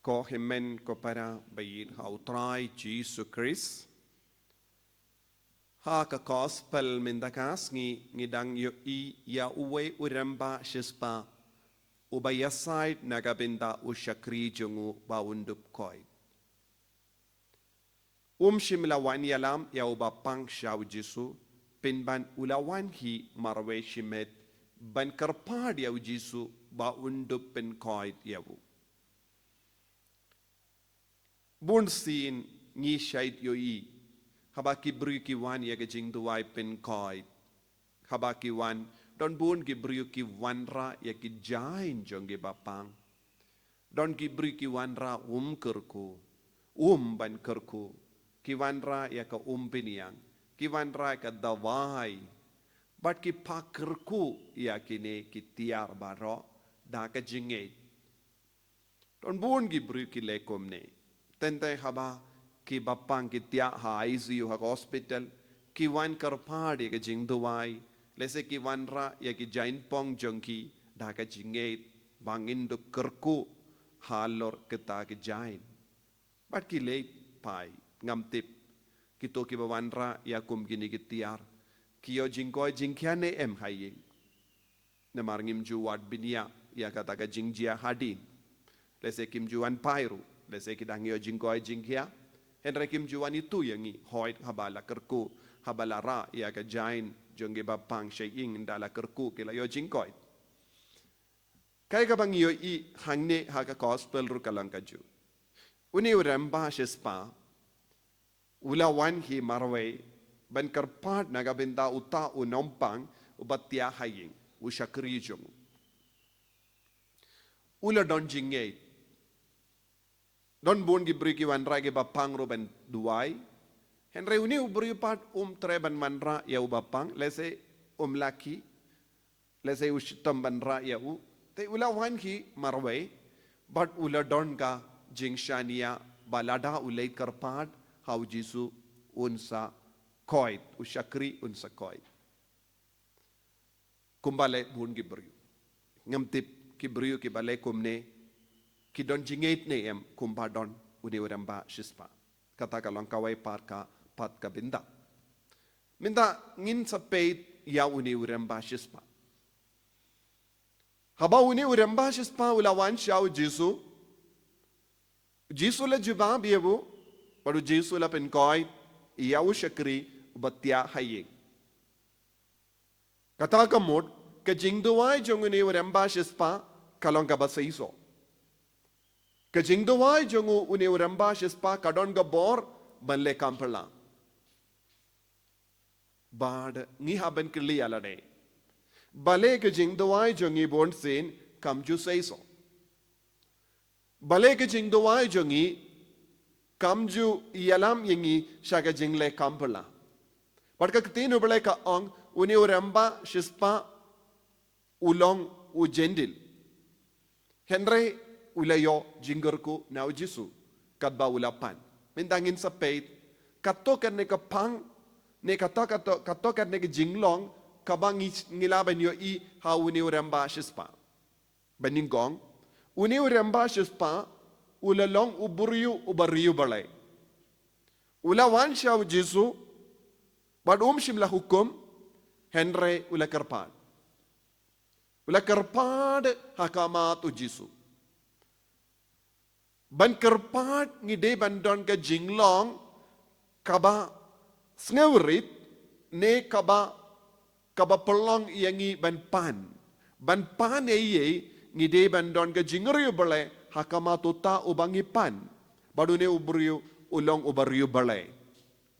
Kohemen kopara bayin hautrai Jesus Christ. Ha ka gospel mindakas ngidang yo I ya uwe uramba shispa ubayasay nagabinda ushakri jungu baundup koi. Shimlawan yalam ya ubapang shaw Jisu pinban ulawan hi marwe shimet ban karpad yaw Jisu baundup pen koi yawu. Bunsin ni shait yo I habaki bru ki wan ya jing duwai pen koi habaki wan don bun ki bru ki wan ra ya ki jain jonge bapang don ki bru ki wan ra kerku ban kerku ki wan ra ya ka piniang ki wan ra ka dawai bat ki pakerku ya kine ki tiar baro da ka jinge don bun ki bru ki lekom ne tentay haba ki bapang ki tia ha ICU ha hospital ki wan karpad ya jing duwai lese ki wan ra ya ki jain pong jongki da ka jinget bangin do kerku halor kita ki jain bat ki le pai ngam tip kito ki wan ra ya kum gini ki tiar ki yo jingkoy jingkhiane em hayi na marngim ju wat binia ya kata ka jingjia hadin lese kim juan pairu lese kidang yo jingkoy jingkhia henre kim juan itu yangi hoit habala kerku habala ra ya ka jain jongge bapang shaying ndala kerku kila yo jingkoy kay ka bang yo I hangne ha ka gospel ru kalang ka ju uni uramba shispa ulawan hi marwe ban karpat nagabinda uta unompang ubatya haying ushakri jong ula don jingay don bun gi bri ki wan ra gi bapang ro ban duai henre uni ubri pat tre ban manra ya bapang lese laki lese ushitam ban ra ya u te ula wan hi marwe but ula don ka jingshania balada ulai karpat hau Jisu unsa koit ushakri unsa koit kumbale bun gi bri ngam tip ki bri ki bale kumne ki don jingait ne em kumba don uni uramba shispa kata kalong kawai parka pat ka binda minda ngin sa peit ya uni uramba shispa haba uni uramba shispa ulawan shaw Jisu la jubab yebu baru Jisu la pen koi ya ushakri batya haying kata kamot ka jingduwai jong uni uramba shispa kalong ka basaiso ka jingduwai jongu uni uramba shispa kadon ga bor banle kampala bad ngi haben kli alade bale ka jingduwai jongi bon sin kamju seiso bale ka jingduwai jongi kamju yalam yengi shaga jingle kampala but ka tinu bale ka ong uni uramba shispa ulong ujendil henry ulayo jinggerku nau Jisu kadba ulapan mindangin sa peit katokan ne kapang ne katokan ne jinglong kabang ngilaban yo I hauni uramba shispa baningong uni uramba shispa ulalong ubariyu balay ulawan shaw Jisu badum shimla hukum henre ulakarpad hakamat u Jisu ban kerpat ngide bandon ka jinglong kaba snewrit ne kaba pelong yangi ban pan ye ngide bandon ka jingriu bale hakama tuta ubangi pan badune ubriu ulong ubariu bale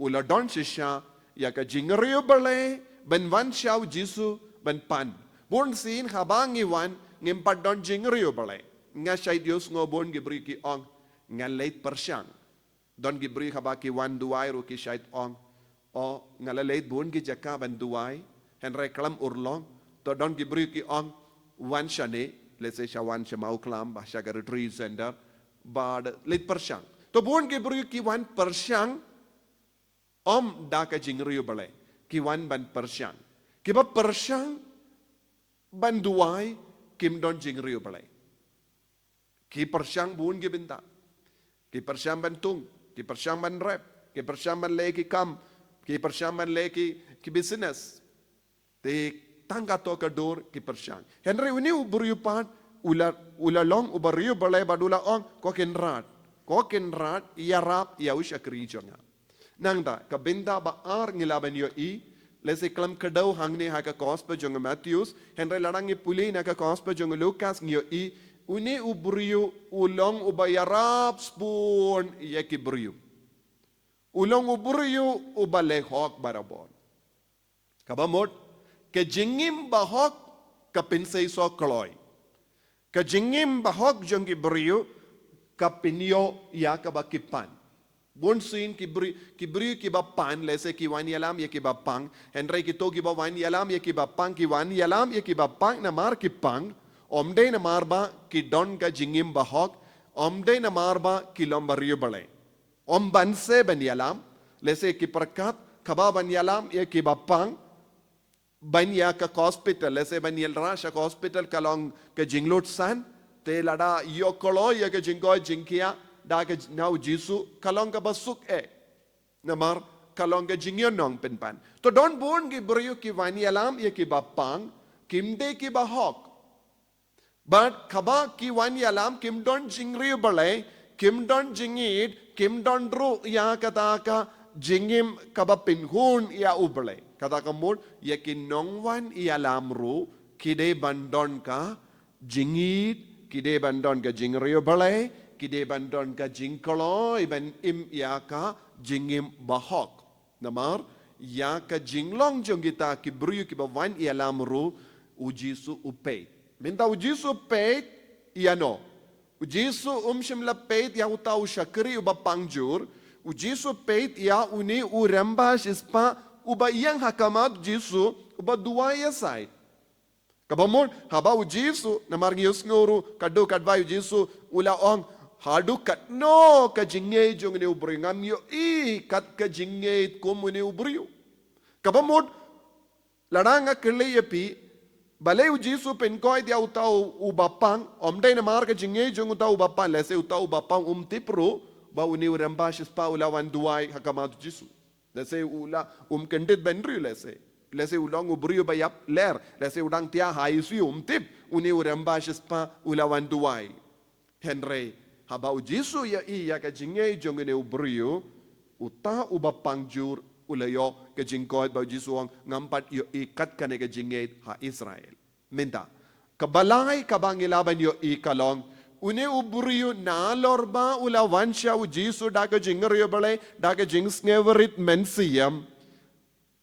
ula don shisha ya ka jingriu bale ban wan shaw Jisu ban pan bun sin habangi wan ngimpat don jingriu bale nga shay Dios ngobon gibri ki ong nga late persyang don gibri habaki wan duway ro ki shay ong o nga late bon gi jaka ban duway henre klam urlong to don gibri ki ong wan shane let's say shawan shamau klam ba shagar retreat center bad late persyang to bon gibri ki wan persyang da ka jingriyo bale ki wan ban persyang ki ba persyang ban duway kim don jingriyo bale ki persyang bun ki binta ki persyang bantung ki persyang ban rep ki persyang ban le ki kam ki persyang ban le ki business te tangga to ka dor ki persyang henry uni uburiu pat ula long ubariu balai badula ong ko kenrat yarap ya usha krijonga nangda ka binda ba ar ngilaban yo i lese klam kadau hangne ha ka gospel jong Matthews henry ladang puli na ka gospel jong Lucas ngyo i uni uburiu ulong ubayarap spoon ya ki buriu ulong uburiu ubale hok barabon kabamot ke jingim bahok ka pinsay so kloy ka jingim bahok jong ki buriu ka pinyo ya ka bakipan bonsin ki buriu ki bapan lese ki wan yalam ya ki bapang henry ki to ki ba wan yalam ya ki bapang ki wan yalam ya ki bapang na mar ki pang omde na marba ki don ka jingim bahok omde na marba ki lombariu bale om banse ban yalam lese ki perkat kaba ban yalam ya ki bapang banya ka hospital lese banyel rasha ka hospital kalong ka jinglot san te lada yo kolo ya ka jingko jingkia da ka nau jisu kalong ka basuk namar kalong ka jingyon nong penpan to don born ki buriu ki vani alam ya ki bapang kimde ki bahok but kaba ki vani alam kim don jingriu balai kim don jingid kim don ru ya kata ka jingim kaba pinhun ya ubale kata kamul yakin nongwan ialam ru kide bandon ka jingit kide bandon ka jingriyo balai kide bandon ka jingkolo iban im ya ka jingim bahok namar ya ka jinglong jong kita ki bruyu ki bawan ialam ru ujisu upeit minta ujisu upeit iano ujisu shimla peit ya utau shakri uba pangjur ujisu peit ya uni uramba shispa uba yang hakamat jisu uba dua ya sai kabamon haba u jisu na margius ngoru kadu kadvai jisu ula ong hadu katno ka jinge jong ne ubringam yo i kat ka jinge komune ubriu kabamon ladanga kille yapi balai u jisu penkoi dia utau ubapang omdai na mar ka jinge jong utau ubapang lese utau ubapang tipro ba uni uramba shispa ula wan duai hakamat jisu lese ula kendit benri lese ulang ubrio bayap ler lese udang tia haisi tip uni uramba shispa ula wan duai henry haba ujisu ya iya ka jinge jongene ubrio uta uba pangjur ulayo ka jingkot ba ujisu ngampat yo ikat kane ka jinge ha Israel minta kabalay kabangilaban yo ikalong uni uburiu nalorba ula wansha ujisu daga jingriyo balay daga jingsngeverit mensiyam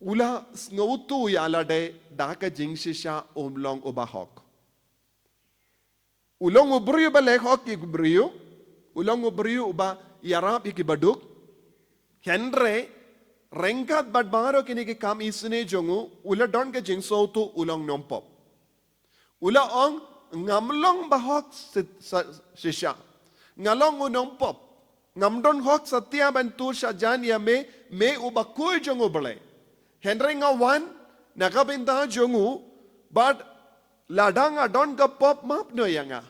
ula snautu yalade daga jingshisha umlong ubahok ulong uburiu balay hok uburiu ulong uburiu uba yarap ikibaduk henre rengkat badbaro kini ki kam isne jongu ula don ka jingsautu ulong nompop ula ong ngamlong bahok shisha ngalong unong pop ngamdon hok satya bantur shajan ya me ubakui jongu bale henry ngawan nakabinda jongu but ladang adon ka pop map no yanga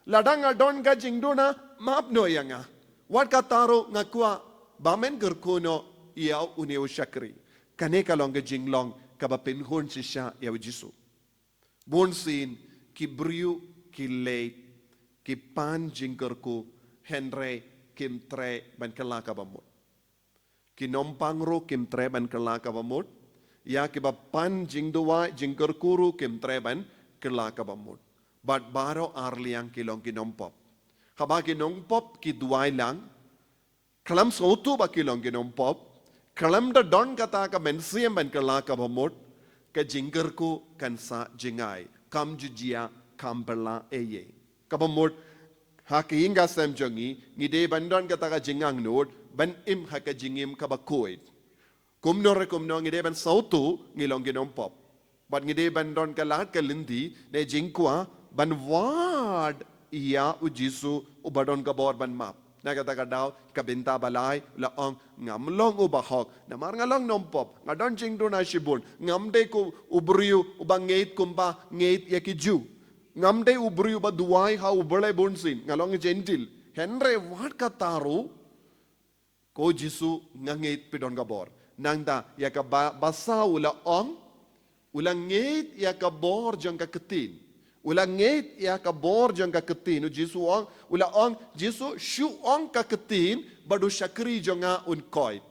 ladang adon ka jingduna map no yanga wat kataro ngakwa bamen gerkuno iau uneu shakri kane kalong ka jinglong kabapin hon shisha ya jisu bonsin ki briu ki leit ki pan jingkerku henry kim tre ban kelaka bamut ki nompang ru kim tre ban kelaka bamut ya ki ba pan jingdua jingkerkuru kim tre ban kelaka bamut bat baro arliang kilong ki nompop haba ki nompop ki duai lang kalam sautu ba kilong ki nompop kalam da don kata ka mensiam ban kelaka bamut ka jingkerku kan sa jingai kam jujia kampela eye kabamot hakinga sem jongi ngide bandon kata jingang nod ban im haka jingim kabakoid kumno ngide ban sautu ngilong ginom pop bat ngide bandon kalat kalindi ne jingkwa ban wad iya ujisu ubadon kabor ban map na kata kadaw kabinta balay laong ngamlong ubahok namar ngalong nompop ngadon jingdo na shibun ngamde ko ubriu ubang ngeit kumba ngeit yakiju ngamde ubru ba duai ha ubole bonsin ngalong gentil henre wat kataru ko Jisu ngangit pidon gabor nangda ya ka basa ula ngit ya ka bor jang ka ketin ula ngit ya ka bor jang ka ketin Jisu ula Jisu shu ka ketin badu shakri jonga un koi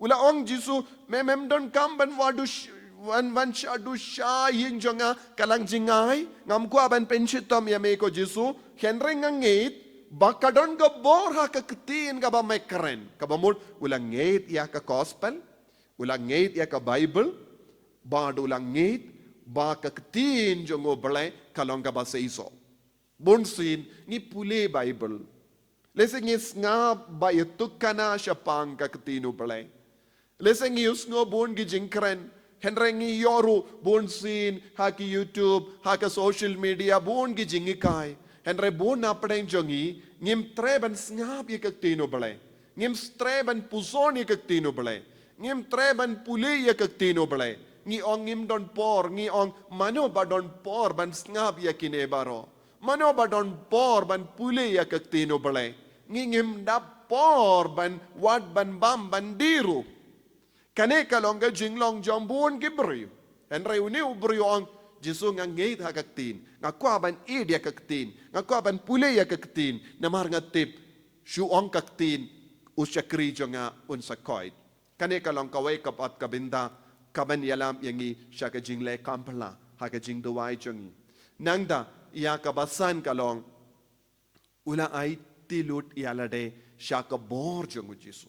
ula Jisu mem don kam ban wadu wan shadu shayin jonga kalang jingai ngam kwa ban penchitom ya me ko Jisu henre ngangit bakadon ka bor ha ka ketin ka ba mekren ka ba mul ulang ngit ya ka gospel ulang ngit ya ka Bible ba ulang ngit ba ka ketin jongo bele kalong ka ba seiso bonsin ni pule Bible leseng is nga ba yutuk kana syapang ka ketinu bele leseng yus ngo bon gi jingkren henrengi yoru bonsin ha ki YouTube ha ka social media bon gi jingikai henre bon apeng jongi ngim treban snap ye kaktino bale ngim treban puson ye kaktino bale ngim treban puli ye kaktino bale ngi ong ngim don por ngi ong mano ba don por ban snap ye kine baro mano ba don por ban puli ye kaktino bale ngi ngim da por ban wat ban bam ban diru kane kalonga jinglong jambun gibri henre uni ubri ong Jisu ngangit ha kaktin ngakwa ban dia kaktin ngakwa ban pule ya kaktin namar ngatip shuong kaktin usyakri jonga unsakoid kane kalong kawai kapat kabinda kaban yalam yangi syaka jingle kampala ha ka jing duwai jongi nangda ya kabasan kalong ula ai tilut yalade syaka bor jongu Jisu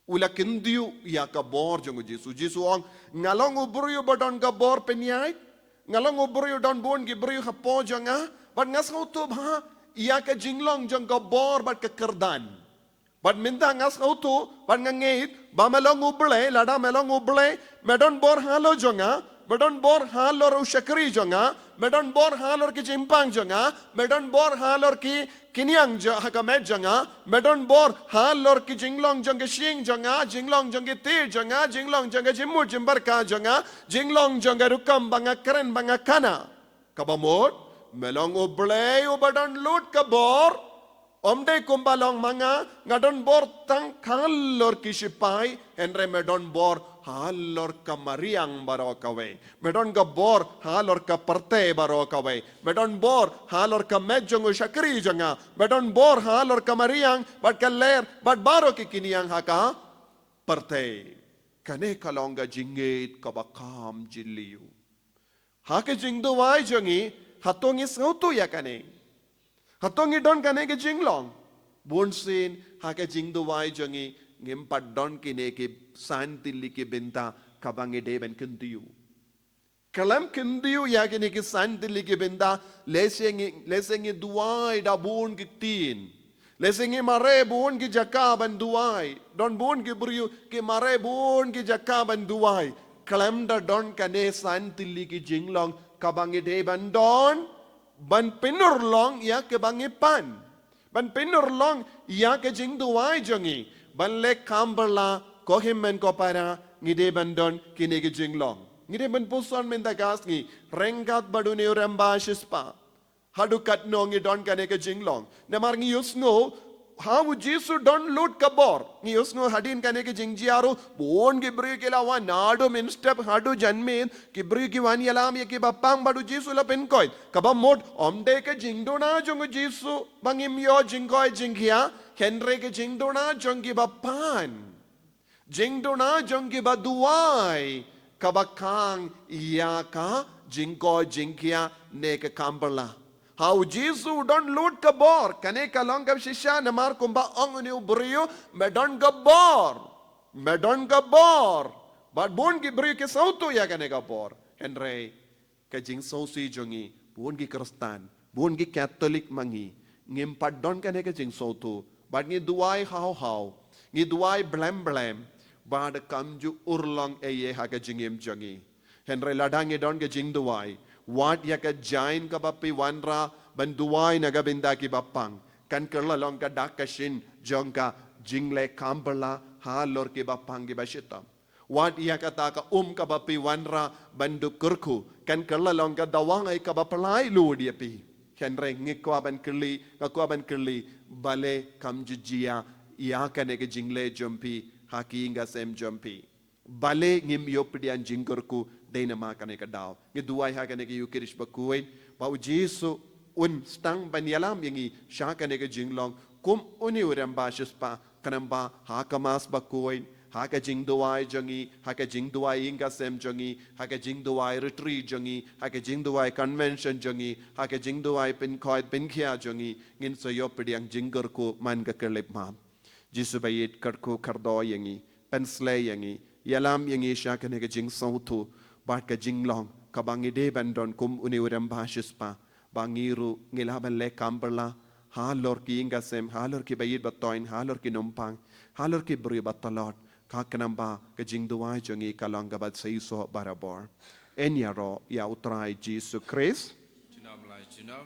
ula kindiu ya ka bor jongu Jisu ong ngalong ubru badon ka bor penyai ngalong ubru don bon gi bru hapo jonga bat ngas to bha ia ka jinglong jong ka bor bat ka kerdan bat minta ngas to bat ngangeit ba melong uble lada melong uble medon bor halo jonga medon bor halor ushakri jonga medon bor halor ki jimpang jonga medon bor halor ki kiniang jo hakamet jonga medon bor halor ki jinglong jong ke shing jonga jinglong jong ke tir jonga jinglong jong ke jimur jimbarka jonga jinglong jong ke rukam banga keren banga kana kabamot melong uble ubadon lut kabor omde kumbalong manga ngadon bor tang khalor ki sipai enre medon bor halor ka mariang baro kawe medon ka bor halor ka parte baro kawe medon bor halor ka medjong shakri janga medon bor halor ka mariang bat kaler bat baro ki kiniang haka parte kane kalonga jingit ka bakam jilliu hake jingdo wai jongi hatongi sautu ya kane hatongi don kane ke jinglong bonsin hake jingdo wai jongi ngem padon kine ke santilli ke benta kabange deben kendiu kalam kendiu ya kine ke santilli ke benta lesengi duai da bon ki tin lesengi mare bon ki jakaban duai don bon ki buriu ke mare bon ki jakaban duai kalam da don kane santilli ke jinglong kabange deben don ban penur long ya ke bange pan ban penur long ya ke jing duai jongi ban lek kamberla kohimmen ko para ngide bandon kinege jinglong ngide ban puson men dagas ngi rengat badune uramba shispa hadukat no ngi don kanege jinglong namar ngi yusno how Jisu don lut kabor ngi yusno hadin kanege jingjiaru bon gibri kelawa nado min step hadu janmin gibri ki wan yalam ye ki bapang badu Jisu la pen koy kabam mod omde ke jingdona jongu Jisu bangim yo jingkoy jinghia henre ke jingdona jongi bapan jingdona jongi baduai kabakang iyaka jingkoy jinghia ne ke kamberla how Jisu don lut kabor kane kalong kab shisha namar kumba ong ni ubrio medon kabor but bon ki brio ke sautu ya kane kabor henre ke jing sausi jongi bon ki kristan bon ki catholic mangi ngim padon kane ke jing sautu but ngi duai how ngi duai blem bad kamju urlong eye ha ke jingim jongi henre ladangi don ke jing duai wat ya ka jain ka bapi wanra banduai na gabinda ki bapang kan kerla long ka dakashin jongka jingle kamberla halor ki bapang ki bashita Wat ia kata ka ka bapi wanra banduk kurku. Kan kelalong ka dawang ay ka bapalay lu dia pi. Kan reng ngikwa ban kerli bale kam jujia ia kan eke jingle jompi haki inga sem jompi. Bale ngim yopidian jingkurku dena makan eka daw. Ngeduai hakan eke yukirish bakuin. Bau Jesu stang banyalam yangi shakan eke jinglong. Kum uni uram basis pa kanamba hakamas bakuin. Haka jingduai jangi, haka jingduai inga sem jangi, haka jingduai retreat jangi, haka jingduai convention jangi, haka jingduai pinkoid pinkia jangi. Ngin so yopidian jingkurku man kakelip mam. Jesu bayit karku kardo yangi, penslay yangi. Yalam yang isya kene ke jing sautu bat ke jing long kabang ide bandon kum uni uram bashis pa bangiru ngilaban le kamberla halor ki inga sem halor ki bayit batoin halor ki numpang halor ki beri batalot kakenamba ke jing duai jongi kalong gabat seiso barabor enyaro ya utrai Jesu Christ Junam lai junam